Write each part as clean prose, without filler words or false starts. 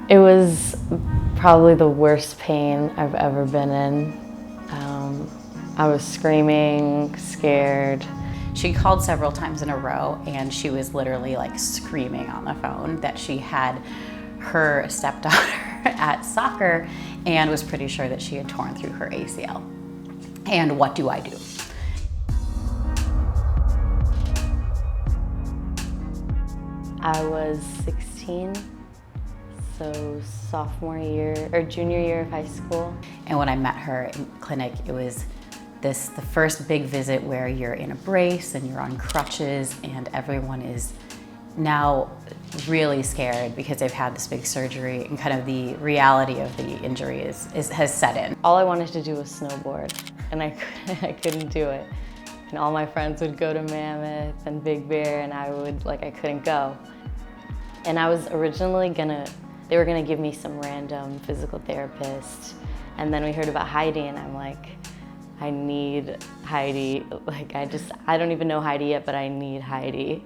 It was probably the worst pain I've ever been in. I was screaming, scared. She called several times in a row and she was literally like screaming on the phone that she had her stepdaughter at soccer and was pretty sure that she had torn through her ACL. And what do I do? I was 16, so sophomore year or junior year of high school. And when I met her in clinic, it was the first big visit where you're in a brace and you're on crutches and everyone is now really scared because they've had this big surgery and kind of the reality of the injury has set in. All I wanted to do was snowboard and I couldn't do it. And all my friends would go to Mammoth and Big Bear and I couldn't go. And I was originally they were gonna give me some random physical therapist. And then we heard about Heidi and I'm like, I need Heidi. Like I don't even know Heidi yet, but I need Heidi.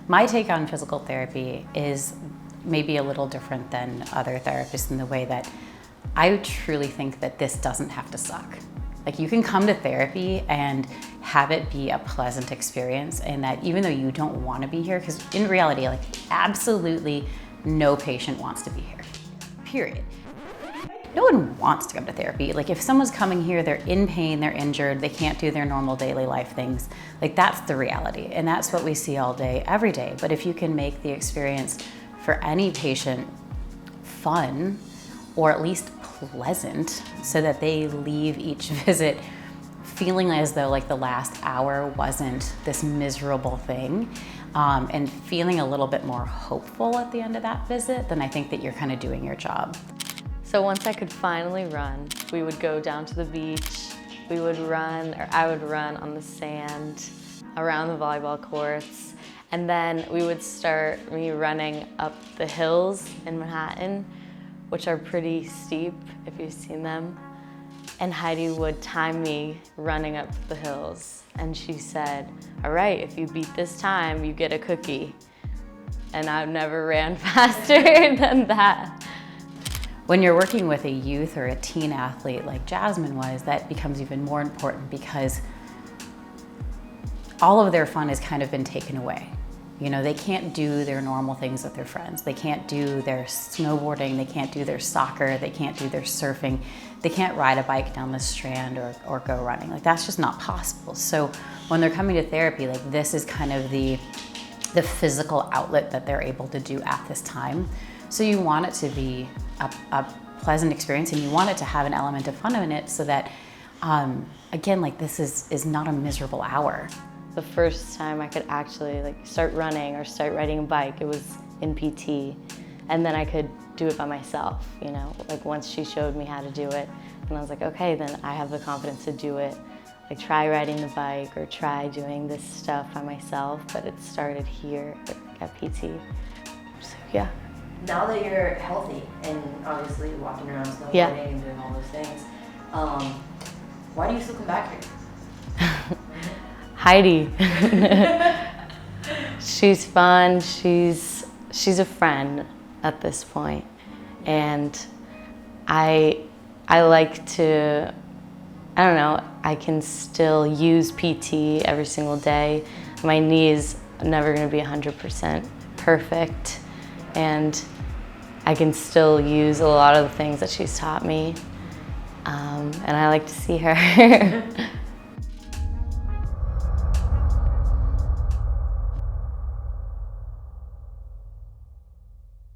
My take on physical therapy is maybe a little different than other therapists in the way that I truly think that this doesn't have to suck. Like you can come to therapy and have it be a pleasant experience and that even though you don't want to be here, because in reality, like absolutely no patient wants to be here, period. No one wants to come to therapy. Like if someone's coming here, they're in pain, they're injured, they can't do their normal daily life things. Like that's the reality. And that's what we see all day, every day. But if you can make the experience for any patient fun, or at least pleasant, so that they leave each visit feeling as though like the last hour wasn't this miserable thing, and feeling a little bit more hopeful at the end of that visit, then I think that you're kind of doing your job. So once I could finally run, we would go down to the beach, we would run, or I would run on the sand around the volleyball courts, and then we would start me running up the hills in Manhattan, which are pretty steep if you've seen them. And Heidi would time me running up the hills. And she said, all right, if you beat this time, you get a cookie. And I've never ran faster than that. When you're working with a youth or a teen athlete like Jasmine was, that becomes even more important because all of their fun has kind of been taken away. You know, they can't do their normal things with their friends. They can't do their snowboarding, they can't do their soccer, they can't do their surfing, they can't ride a bike down the Strand or go running. Like that's just not possible. So when they're coming to therapy, like this is kind of the physical outlet that they're able to do at this time. So you want it to be a pleasant experience and you want it to have an element of fun in it so that, again, like this is not a miserable hour. The first time I could actually start running or start riding a bike, it was in PT. And then I could do it by myself, you know, like once she showed me how to do it. And I was like, okay, then I have the confidence to do it. Like try riding the bike or try doing this stuff by myself, but it started here at PT. So yeah. Now that you're healthy and obviously walking around snowboarding and doing all those things, why do you still come back here? Heidi. She's fun, she's a friend at this point. And I like to, I don't know, I can still use PT every single day. My knee is never gonna be 100% perfect. And I can still use a lot of the things that she's taught me. And I like to see her.